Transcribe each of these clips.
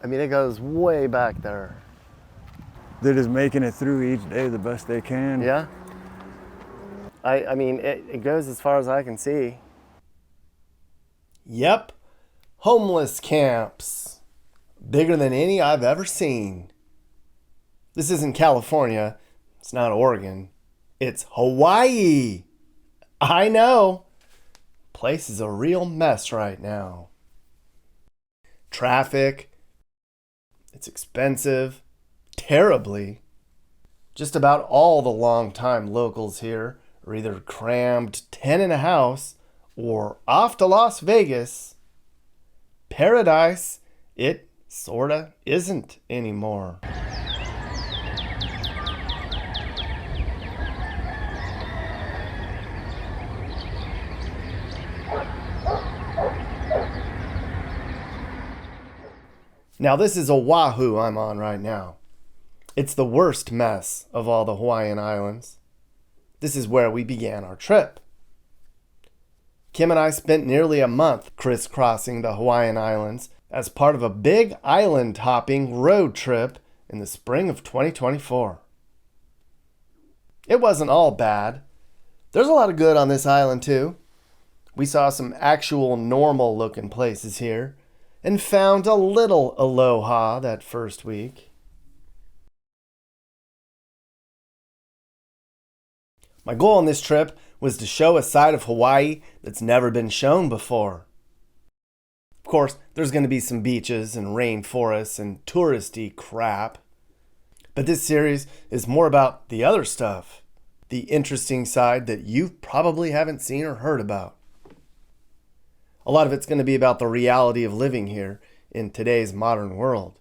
I mean, it goes way back there. They're just making it through each day the best they can. Yeah. I mean, it goes as far as I can see. Yep. Homeless camps. Bigger than any I've ever seen. This isn't California. It's not Oregon. It's Hawaii. I know. Place is a real mess right now. Traffic. It's expensive. Terribly. Just about all the long-time locals here are either crammed 10 in a house or off to Las Vegas. Paradise, it sorta isn't anymore. Now this is Oahu I'm on right now. It's the worst mess of all the Hawaiian Islands. This is where we began our trip. Kim and I spent nearly a month crisscrossing the Hawaiian Islands as part of a big island hopping road trip in the spring of 2024. It wasn't all bad. There's a lot of good on this island too. We saw some actual normal looking places here and found a little aloha that first week. My goal on this trip was to show a side of Hawaii that's never been shown before. Of course, there's going to be some beaches and rainforests and touristy crap. But this series is more about the other stuff, the interesting side that you probably haven't seen or heard about. A lot of it's going to be about the reality of living here in today's modern world.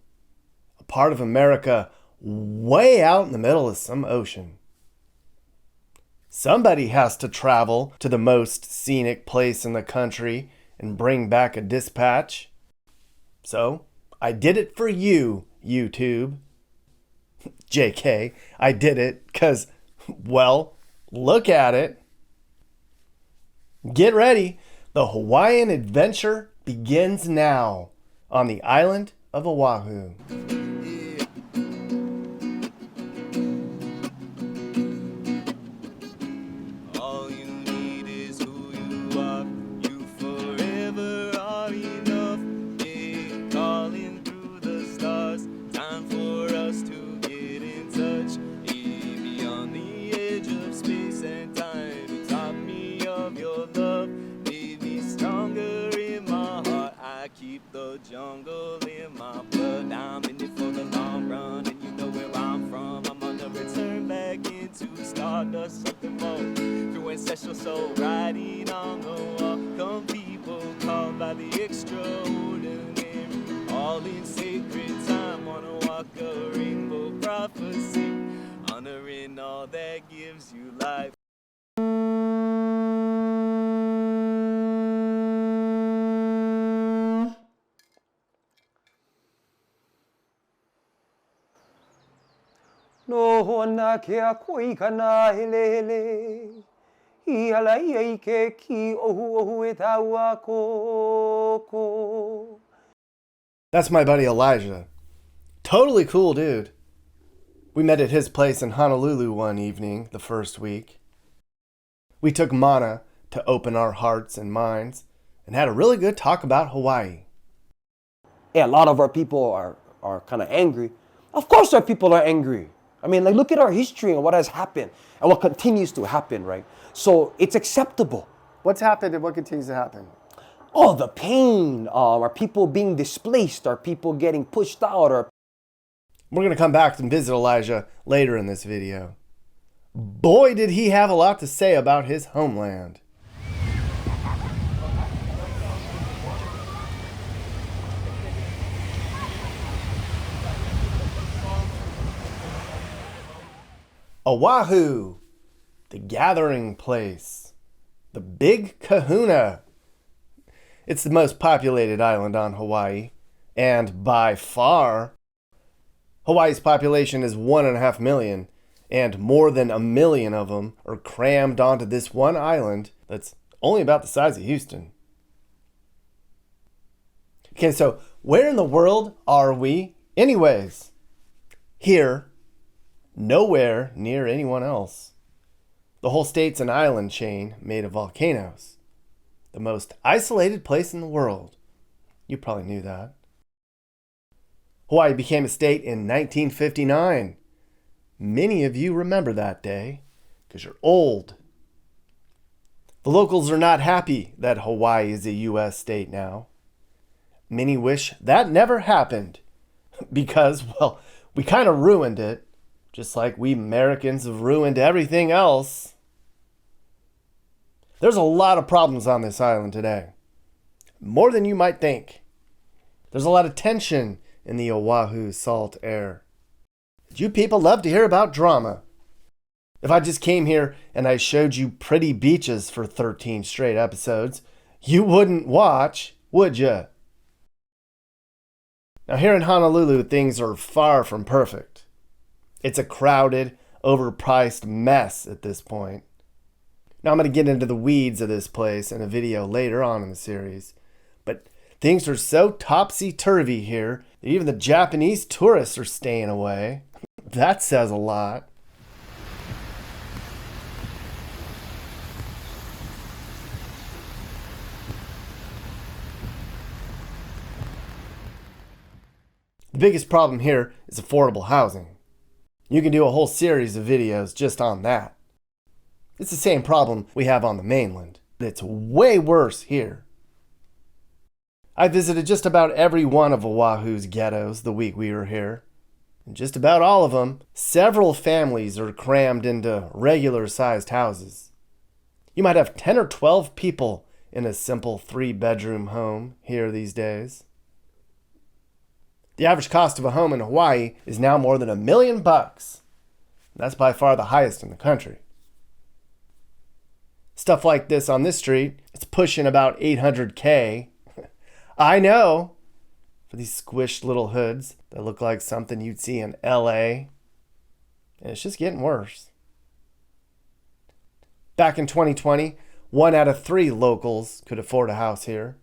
A part of America way out in the middle of some ocean. Somebody has to travel to the most scenic place in the country and bring back a dispatch. So, I did it for you, YouTube. JK, I did it because, well, look at it. Get ready. The Hawaiian adventure begins now on the island of Oahu. Jungle in my blood, I'm in it for the long run, and you know where I'm from. I'm gonna return back into stardust, something more through ancestral soul, riding on the wall. Come people called by the extraordinary, all in sacred time. Wanna walk a rainbow prophecy, honoring all that gives you life. No hona ke a koi kana hele I ala ia ke ki ohu e tau a koko. That's my buddy Elijah. Totally cool dude. We met at his place in Honolulu one evening, the first week. We took mana to open our hearts and minds and had a really good talk about Hawaii. Yeah, a lot of our people are kind of angry. Of course our people are angry. I mean, like, look at our history and what has happened and what continues to happen, right? So it's acceptable. What's happened and what continues to happen? Oh, the pain, our people being displaced, our people getting pushed out. We're going to come back and visit Elijah later in this video. Boy, did he have a lot to say about his homeland. Oahu, the gathering place, the big kahuna. It's the most populated island on Hawaii, and by far. Hawaii's population is 1.5 million, and more than 1 million of them are crammed onto this one island that's only about the size of Houston. Okay, so where in the world are we anyways? Here, nowhere near anyone else. The whole state's an island chain made of volcanoes. The most isolated place in the world. You probably knew that. Hawaii became a state in 1959. Many of you remember that day because you're old. The locals are not happy that Hawaii is a U.S. state now. Many wish that never happened because, well, we kind of ruined it, just like we Americans have ruined everything else. There's a lot of problems on this island today, more than you might think. There's a lot of tension in the Oahu salt air. You people love to hear about drama. If I just came here and I showed you pretty beaches for 13 straight episodes, you wouldn't watch, would you? Now here in Honolulu, things are far from perfect. It's a crowded, overpriced mess at this point. Now I'm going to get into the weeds of this place in a video later on in the series, but things are so topsy-turvy here that even the Japanese tourists are staying away. That says a lot. The biggest problem here is affordable housing. You can do a whole series of videos just on that. It's the same problem we have on the mainland, but it's way worse here. I visited just about every one of Oahu's ghettos the week we were here. In just about all of them, several families are crammed into regular-sized houses. You might have 10 or 12 people in a simple 3-bedroom home here these days. The average cost of a home in Hawaii is now more than $1 million. That's by far the highest in the country. Stuff like this on this street, it's pushing about $800K. I know, for these squished little hoods that look like something you'd see in LA. And it's just getting worse. Back in 2020, 1 out of 3 locals could afford a house here.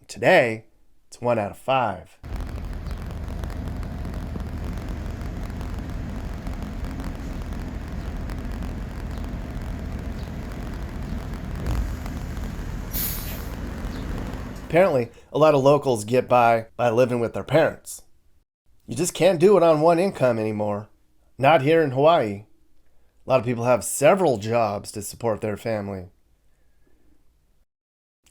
Today, it's 1 out of 5. Apparently, a lot of locals get by living with their parents. You just can't do it on one income anymore. Not here in Hawaii. A lot of people have several jobs to support their family.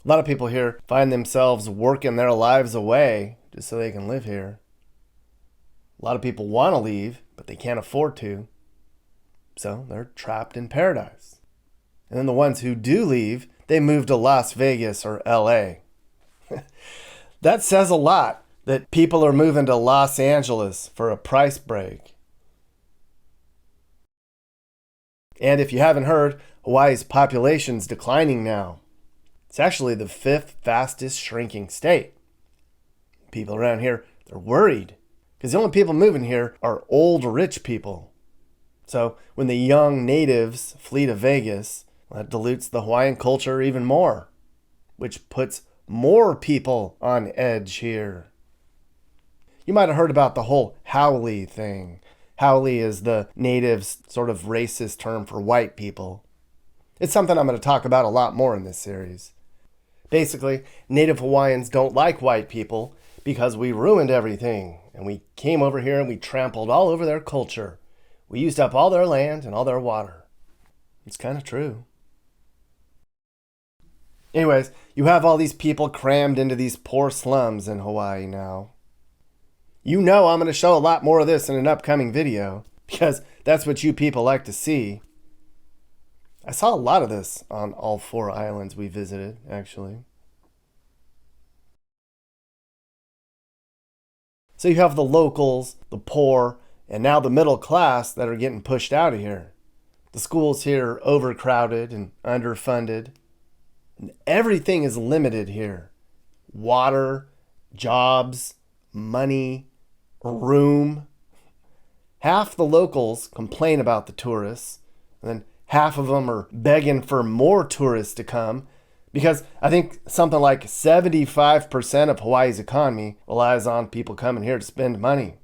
A lot of people here find themselves working their lives away just so they can live here. A lot of people want to leave, but they can't afford to. So they're trapped in paradise. And then the ones who do leave, they move to Las Vegas or LA. That says a lot that people are moving to Los Angeles for a price break. And if you haven't heard, Hawaii's population's declining now. It's actually the 5th fastest shrinking state. People around here, they're worried because the only people moving here are old rich people. So when the young natives flee to Vegas, that dilutes the Hawaiian culture even more, which puts more people on edge here. You might have heard about the whole haole thing. Haole is the natives' sort of racist term for white people. It's something I'm going to talk about a lot more in this series. Basically, Native Hawaiians don't like white people because we ruined everything, and we came over here and we trampled all over their culture. We used up all their land and all their water. It's kind of true. Anyways, you have all these people crammed into these poor slums in Hawaii now. You know I'm going to show a lot more of this in an upcoming video because that's what you people like to see. I saw a lot of this on all 4 islands we visited, actually. So you have the locals, the poor, and now the middle class that are getting pushed out of here. The schools here are overcrowded and underfunded. And everything is limited here. Water, jobs, money, room. Half the locals complain about the tourists, and then half of them are begging for more tourists to come Because I think something like 75% of Hawaii's economy relies on people coming here to spend money.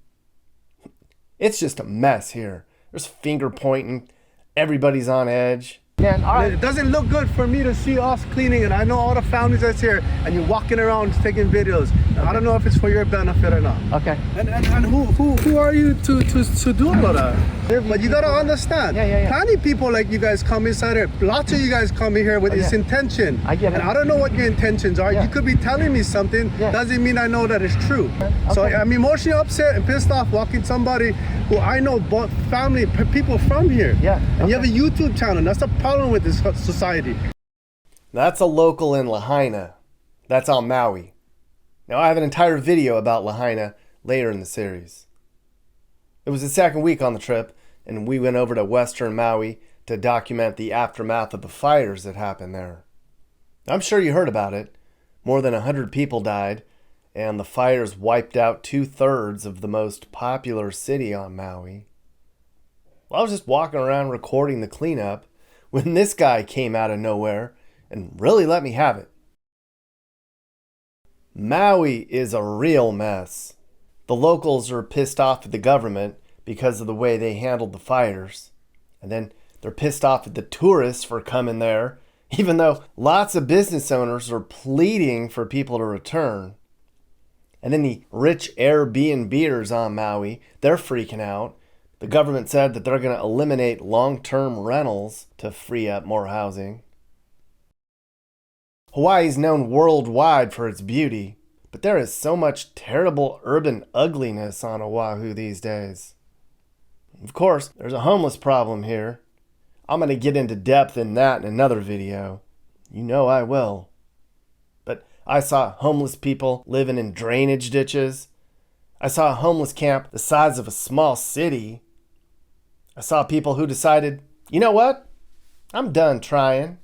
It's just a mess here. There's finger pointing. Everybody's on edge. Man, it doesn't look good for me to see us cleaning it. I know all the families that's here, and you're walking around taking videos. I don't know if it's for your benefit or not. Okay. And who are you to do all of that? But you gotta understand. Yeah. Plenty people like you guys come inside here. Lots of you guys come in here with this intention. I get it. And I don't know what your intentions are. Yeah. You could be telling me something. Yeah. Doesn't mean I know that it's true. So I'm emotionally upset and pissed off walking somebody who I know bought family people from here. Yeah. And you have a YouTube channel. That's the problem with this society. That's a local in Lahaina. That's on Maui. Now, I have an entire video about Lahaina later in the series. It was the second week on the trip, and we went over to Western Maui to document the aftermath of the fires that happened there. I'm sure you heard about it. More than 100 people died, and the fires wiped out 2/3 of the most popular city on Maui. Well, I was just walking around recording the cleanup when this guy came out of nowhere and really let me have it. Maui is a real mess. The locals are pissed off at the government because of the way they handled the fires. And then they're pissed off at the tourists for coming there, even though lots of business owners are pleading for people to return. And then the rich Airbnbers on Maui, they're freaking out. The government said that they're going to eliminate long-term rentals to free up more housing. Hawaii is known worldwide for its beauty, but there is so much terrible urban ugliness on Oahu these days. Of course, there's a homeless problem here. I'm going to get into depth in that in another video. You know I will. But I saw homeless people living in drainage ditches. I saw a homeless camp the size of a small city. I saw people who decided, you know what? I'm done trying.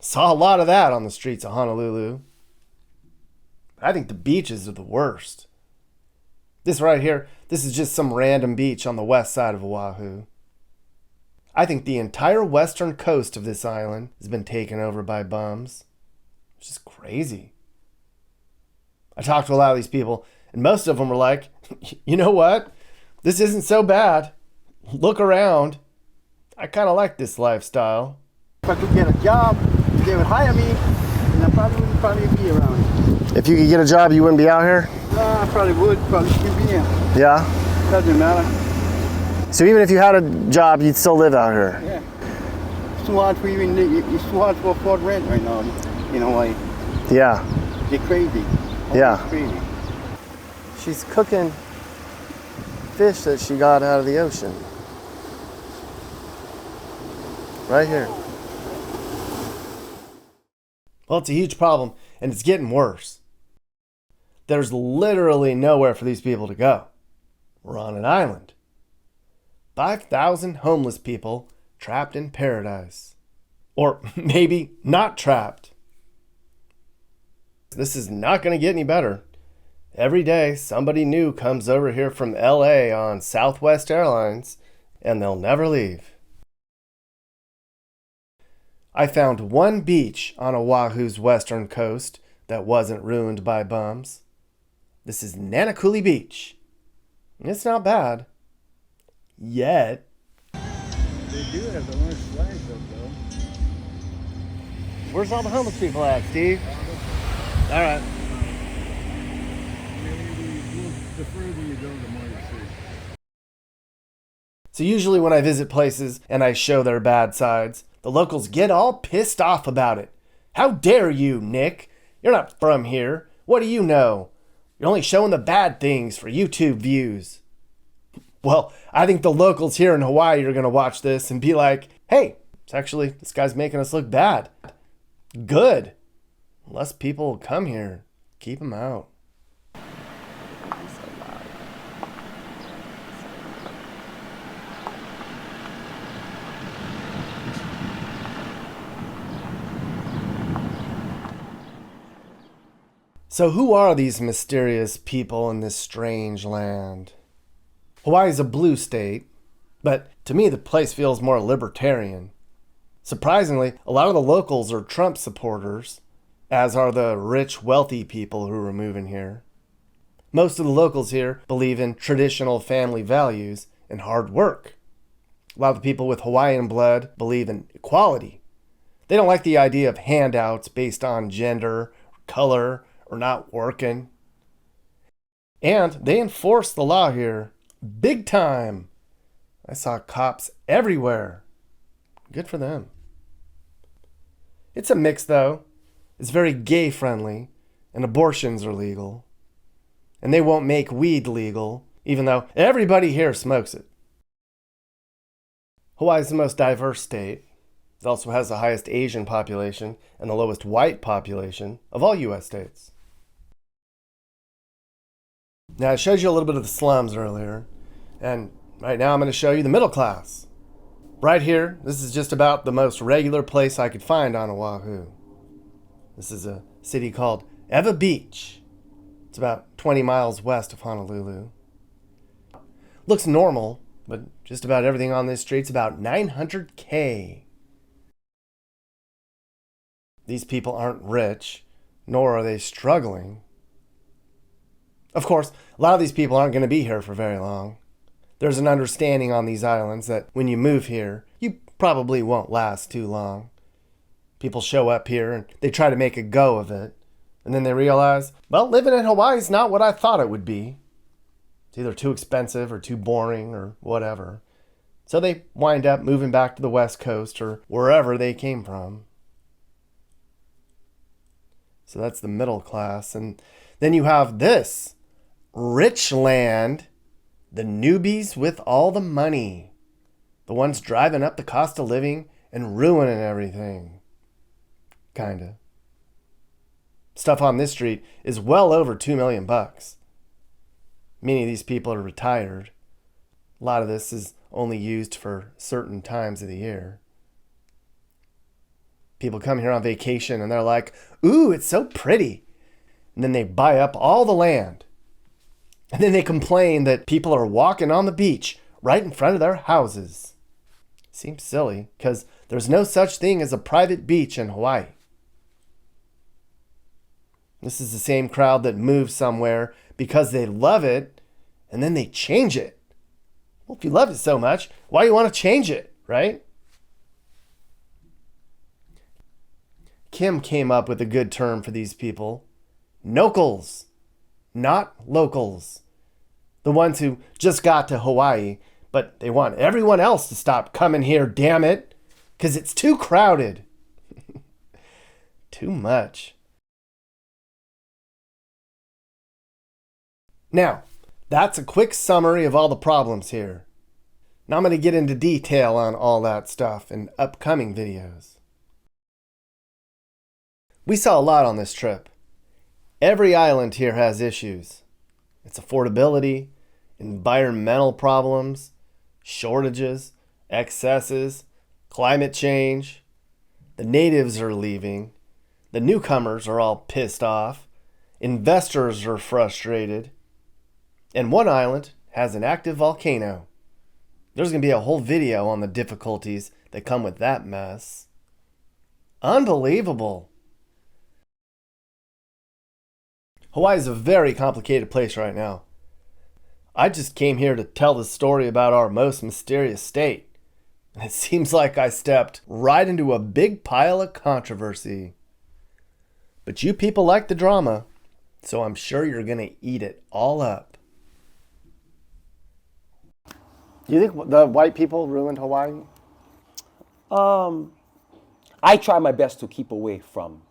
Saw a lot of that on the streets of Honolulu. I think the beaches are the worst. This right here, this is just some random beach on the west side of Oahu. I think the entire western coast of this island has been taken over by bums. It's just crazy. I talked to a lot of these people, and most of them were like, you know what? This isn't so bad. Look around. I kind of like this lifestyle. If I could get a job, they would hire me, and I probably wouldn't be around here. If you could get a job, you wouldn't be out here? No, I probably would. Probably should be here. Yeah? Doesn't matter. So even if you had a job, you'd still live out here? Yeah. It's too hard for it's too hard to afford rent right now. You know, like, Yeah. they're crazy. Yeah. Crazy. She's cooking fish that she got out of the ocean. Right here. Well, it's a huge problem, and it's getting worse. There's literally nowhere for these people to go. We're on an island. 5,000 homeless people trapped in paradise. Or maybe not trapped. This is not going to get any better. Every day, somebody new comes over here from LA on Southwest Airlines, and they'll never leave. I found one beach on Oahu's western coast that wasn't ruined by bums. This is Nanakuli Beach. It's not bad. Yet. They do have the orange flags up though. Where's all the homeless people at, Steve? All right. The further you go, the more you see. So usually when I visit places and I show their bad sides, the locals get all pissed off about it. How dare you, Nick? You're not from here. What do you know? You're only showing the bad things for YouTube views. Well, I think the locals here in Hawaii are going to watch this and be like, hey, this guy's making us look bad. Good. Less people will come here. Keep them out. So who are these mysterious people in this strange land? Hawaii's a blue state, but to me the place feels more libertarian. Surprisingly, a lot of the locals are Trump supporters, as are the rich, wealthy people who are moving here. Most of the locals here believe in traditional family values and hard work. A lot of the people with Hawaiian blood believe in equality. They don't like the idea of handouts based on gender, color, or not working. And they enforce the law here big time. I saw cops everywhere. Good for them. It's a mix, though. It's very gay friendly, and abortions are legal. And they won't make weed legal, even though everybody here smokes it. Hawaii is the most diverse state. It also has the highest Asian population and the lowest white population of all U.S. states. Now, I showed you a little bit of the slums earlier, and right now I'm going to show you the middle class. Right here, this is just about the most regular place I could find on Oahu. This is a city called Ewa Beach. It's about 20 miles west of Honolulu. Looks normal, but just about everything on this street's about $900K. These people aren't rich, nor are they struggling. Of course, a lot of these people aren't going to be here for very long. There's an understanding on these islands that when you move here, you probably won't last too long. People show up here and they try to make a go of it. And then they realize, well, living in Hawaii is not what I thought it would be. It's either too expensive or too boring or whatever. So they wind up moving back to the West Coast or wherever they came from. So that's the middle class. And then you have this. Rich land. The newbies with all the money. The ones driving up the cost of living and ruining everything. Kinda. Stuff on this street is well over $2 million. Many of these people are retired. A lot of this is only used for certain times of the year. People come here on vacation and they're like, ooh, it's so pretty. And then they buy up all the land. And then they complain that people are walking on the beach right in front of their houses. Seems silly, because there's no such thing as a private beach in Hawaii. This is the same crowd that moves somewhere because they love it, and then they change it. Well, if you love it so much, why do you want to change it, right? Kim came up with a good term for these people. Nocals, not locals. The ones who just got to Hawaii, but they want everyone else to stop coming here, damn it, because it's too crowded. Too much. Now, that's a quick summary of all the problems here. Now I'm going to get into detail on all that stuff in upcoming videos. We saw a lot on this trip. Every island here has issues. It's affordability, environmental problems, shortages, excesses, climate change. The natives are leaving. The newcomers are all pissed off. Investors are frustrated. And one island has an active volcano. There's going to be a whole video on the difficulties that come with that mess. Unbelievable. Hawaii is a very complicated place right now. I just came here to tell the story about our most mysterious state. And it seems like I stepped right into a big pile of controversy. But you people like the drama, so I'm sure you're going to eat it all up. Do you think the white people ruined Hawaii? I try my best to keep away from,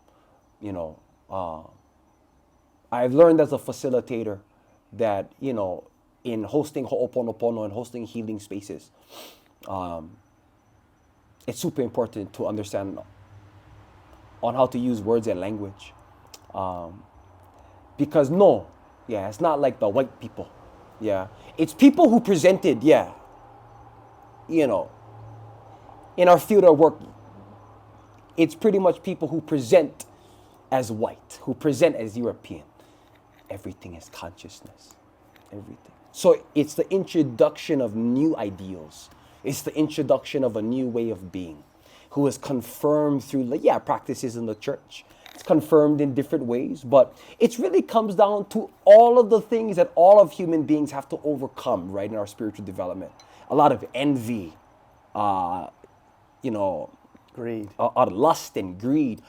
I've learned as a facilitator that, in hosting ho'oponopono and hosting healing spaces, it's super important to understand on how to use words and language. Because it's not like the white people. Yeah, it's people who presented, in our field of work, it's pretty much people who present as white, who present as European. Everything is consciousness, everything. So it's the introduction of new ideals. It's the introduction of a new way of being. who is confirmed through, like, yeah, practices in the church. It's confirmed in different ways, but it really comes down to all of the things that all of human beings have to overcome, right, in our spiritual development. A lot of envy, Greed. lust and greed,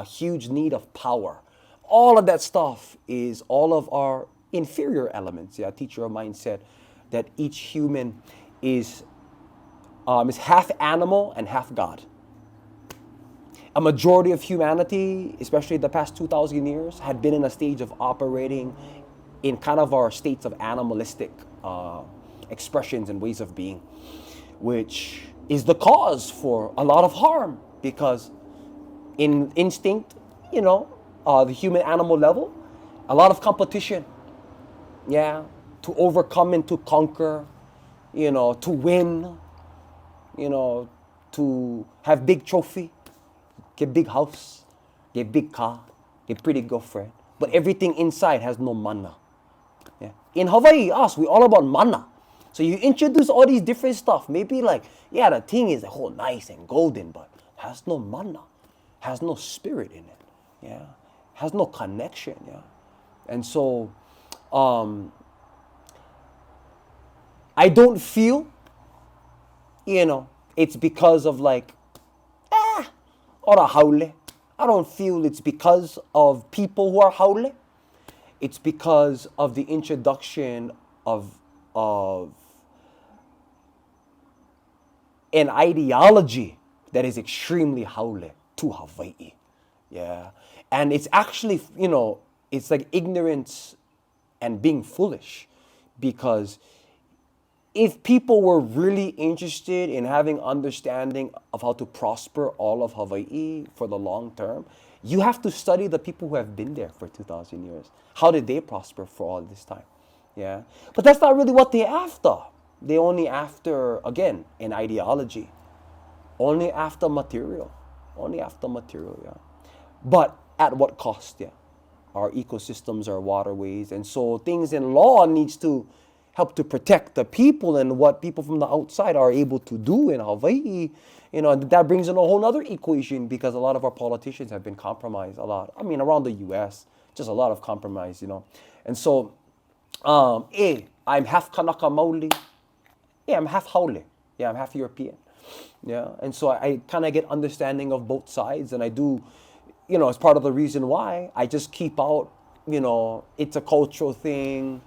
huge need of power. All of that stuff is all of our inferior elements. Yeah, a teacher of mine said that each human is half animal and half God. A majority of humanity, especially the past 2,000 years, had been in a stage of operating in kind of our states of animalistic expressions and ways of being, which is the cause for a lot of harm, because in instinct, the human animal level, a lot of competition, yeah, to overcome and to conquer, to win, to have big trophy, get big house, get big car, get pretty girlfriend, but everything inside has no mana. Yeah. In Hawaii, we all about mana. So you introduce all these different stuff. Maybe like, yeah, the thing is whole nice and golden, but has no mana, has no spirit in it. Yeah, has no connection. Yeah, and so I don't feel, it's because of like, or a haole. I don't feel it's because of people who are haole. It's because of the introduction of an ideology that is extremely haole to Hawaii. Yeah. And it's actually, it's like ignorance and being foolish, because if people were really interested in having understanding of how to prosper all of Hawaii for the long term, you have to study the people who have been there for 2,000 years. How did they prosper for all this time? Yeah. But that's not really what they're after. They only after, again, an ideology. Only after material. Only after material, yeah. But at what cost, yeah? Our ecosystems, our waterways, and so things in law needs to help to protect the people, and what people from the outside are able to do in Hawaii, and that brings in a whole other equation, because a lot of our politicians have been compromised a lot. I mean, around the U.S., just a lot of compromise, And so, I'm half Kanaka Maoli. Yeah, I'm half Haole. Yeah, I'm half European. Yeah, and so I kind of get understanding of both sides, and I do, it's part of the reason why I just keep out, it's a cultural thing,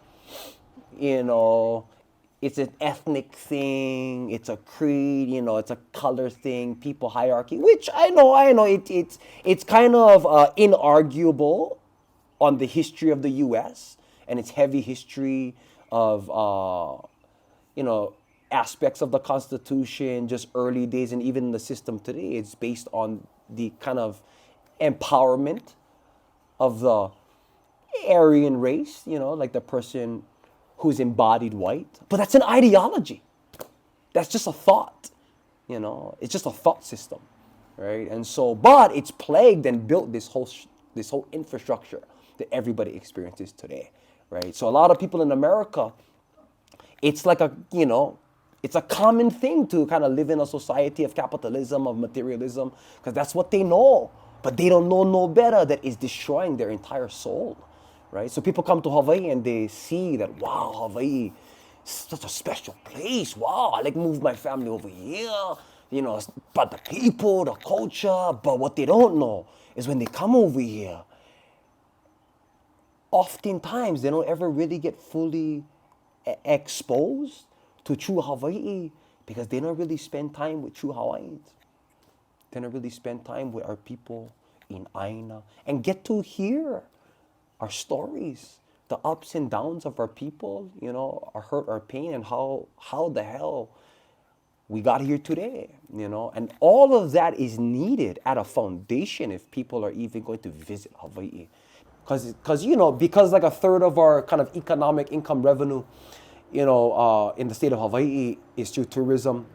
it's an ethnic thing, it's a creed, it's a color thing, people hierarchy, which I know, it's kind of inarguable on the history of the U.S. and its heavy history of, aspects of the Constitution, just early days, and even the system today. It's based on the kind of empowerment of the Aryan race, like the person who's embodied white. But that's an ideology. That's just a thought, It's just a thought system, right? And so, but it's plagued and built this whole infrastructure that everybody experiences today, right? So a lot of people in America, it's like it's a common thing to kind of live in a society of capitalism, of materialism, because that's what they know. But they don't know no better that is destroying their entire soul, right? So people come to Hawaii and they see that, wow, Hawaii is such a special place. Wow, I like move my family over here, but the people, the culture. But what they don't know is when they come over here, oftentimes they don't ever really get fully exposed to true Hawaii, because they don't really spend time with true Hawaiians. They don't really spend time with our people in Aina and get to hear our stories, the ups and downs of our people, our hurt, our pain, and how the hell we got here today, And all of that is needed at a foundation if people are even going to visit Hawaii. Because like a third of our kind of economic income revenue, in the state of Hawaii is through tourism.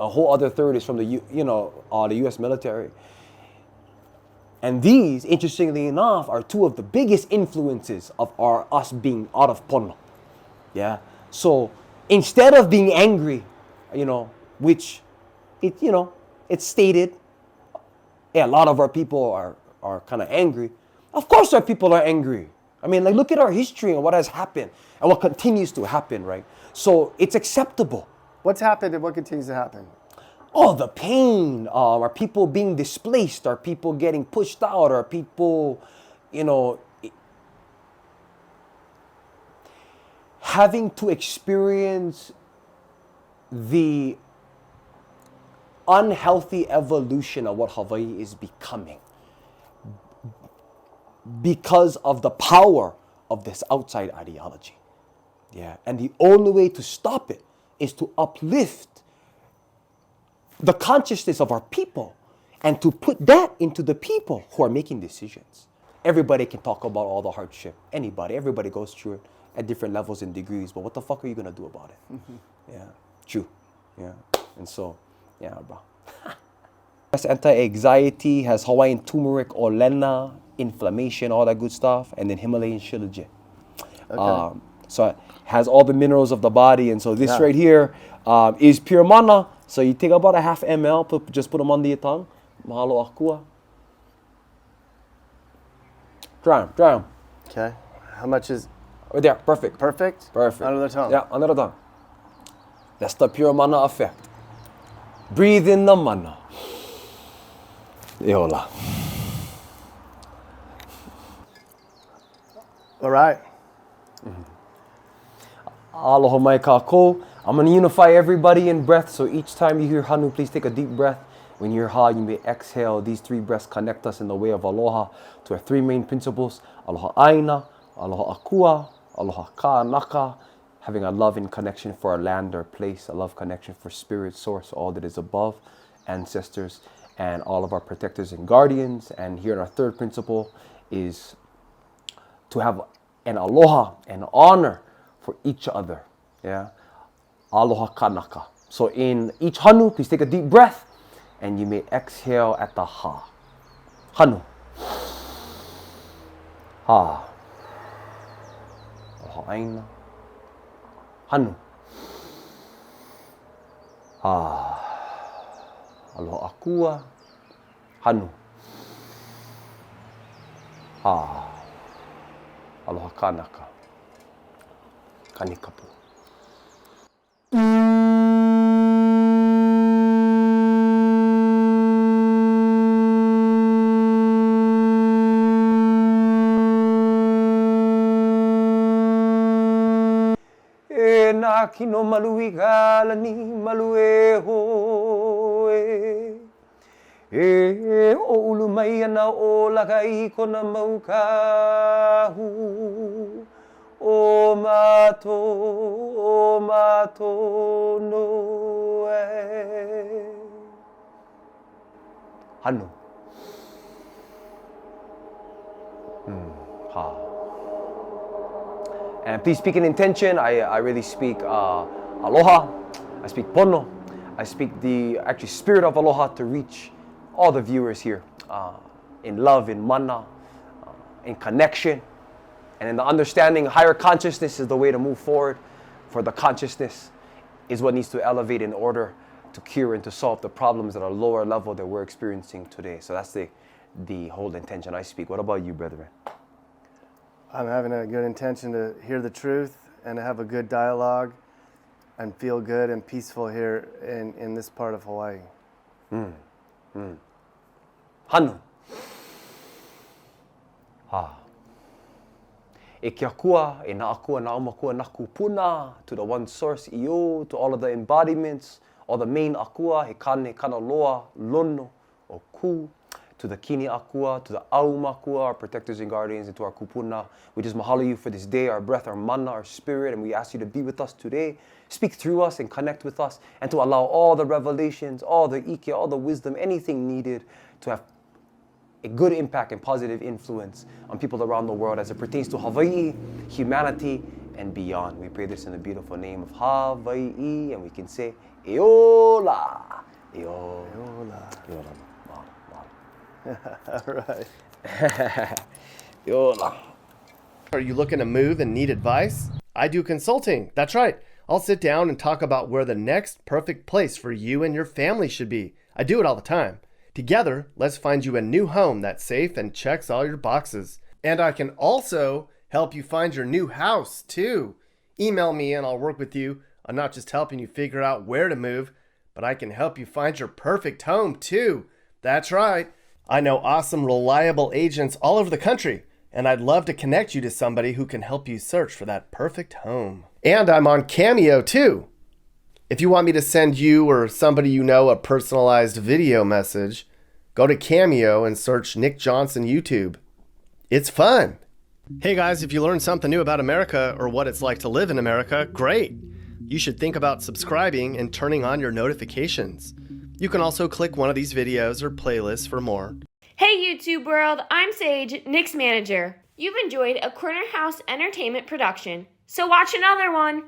A whole other third is from the U.S. military. And these, interestingly enough, are two of the biggest influences of us being out of pono. Yeah. So instead of being angry, which it's it's stated, a lot of our people are kind of angry. Of course our people are angry. I mean, like, look at our history and what has happened and what continues to happen, right? So it's acceptable. What's happened and what continues to happen? Oh, the pain, are people being displaced? Are people getting pushed out? Are people, having to experience the unhealthy evolution of what Hawaii is becoming because of the power of this outside ideology. Yeah, and the only way to stop it is to uplift the consciousness of our people and to put that into the people who are making decisions. Everybody can talk about all the hardship. Everybody goes through it at different levels and degrees, but what the fuck are you gonna do about it? Yeah, true. Yeah, and so, yeah, bro. Anti-anxiety has Hawaiian turmeric, olena, inflammation, all that good stuff, and then Himalayan shilajit. Okay. So it has all the minerals of the body, and so this Yeah. right here is pure mana. So you take about a half ml, just put them under your tongue. Mahalo akua. Dry them. Okay. How much is Right there, perfect. perfect? Perfect. Under the tongue. Yeah, under the tongue. That's the pure mana effect. Breathe in the mana. Eola. All right. Aloha mai kākou. I'm going to unify everybody in breath. So each time you hear Hanu, please take a deep breath. When you hear Ha, you may exhale. These three breaths connect us in the way of aloha to our three main principles. Aloha aina, aloha akua, aloha kānaka. Having a love and connection for our land, our place. A love connection for spirit, source, all that is above, ancestors, and all of our protectors and guardians. And here in our third principle is to have an aloha, an honor for each other. Yeah. Aloha kanaka. So in each Hanu, please take a deep breath and you may exhale at the Ha. Hanu. Ha. Aloha aina. Hanu. Ha. Aloha akua. Hanu. Ha. Aloha kanaka. Kanikapu. E nā kino malu I galani malu e hoe. E o ulu mai ana o laka I kona maukahu. O mato no e. Hanu. Ha. And please speak in intention. I really speak aloha. I speak pono. I speak the actually spirit of aloha to reach all the viewers here in love, in mana, in connection. And in the understanding, higher consciousness is the way to move forward. For the consciousness is what needs to elevate in order to cure and to solve the problems at a lower level that we're experiencing today. So that's the whole intention I speak. What about you, brethren? I'm having a good intention to hear the truth and to have a good dialogue and feel good and peaceful here in this part of Hawaii. Hanu. Ha. E kia kua, e na akua, na aumakua, na kupuna, to the one source, io, to all of the embodiments, all the main akua, he kane, kana loa, lono, o ku, to the kini akua, to the aumakua, our protectors and guardians, and to our kupuna. We just mahalo you for this day, our breath, our mana, our spirit, and we ask you to be with us today, speak through us and connect with us, and to allow all the revelations, all the ike, all the wisdom, anything needed to have a good impact and positive influence on people around the world as it pertains to Hawaii, humanity, and beyond. We pray this in the beautiful name of Hawaii, and we can say, Eola. Eola. Eola. Eola. All right. Eola. Are you looking to move and need advice? I do consulting. That's right. I'll sit down and talk about where the next perfect place for you and your family should be. I do it all the time. Together, let's find you a new home that's safe and checks all your boxes. And I can also help you find your new house, too. Email me and I'll work with you on not just helping you figure out where to move, but I can help you find your perfect home, too. That's right. I know awesome, reliable agents all over the country, and I'd love to connect you to somebody who can help you search for that perfect home. And I'm on Cameo, too. If you want me to send you or somebody you know a personalized video message, go to Cameo and search Nick Johnson YouTube. It's fun. Hey guys, if you learned something new about America or what it's like to live in America, great. You should think about subscribing and turning on your notifications. You can also click one of these videos or playlists for more. Hey YouTube world, I'm Sage, Nick's manager. You've enjoyed a Corner House Entertainment production, so watch another one.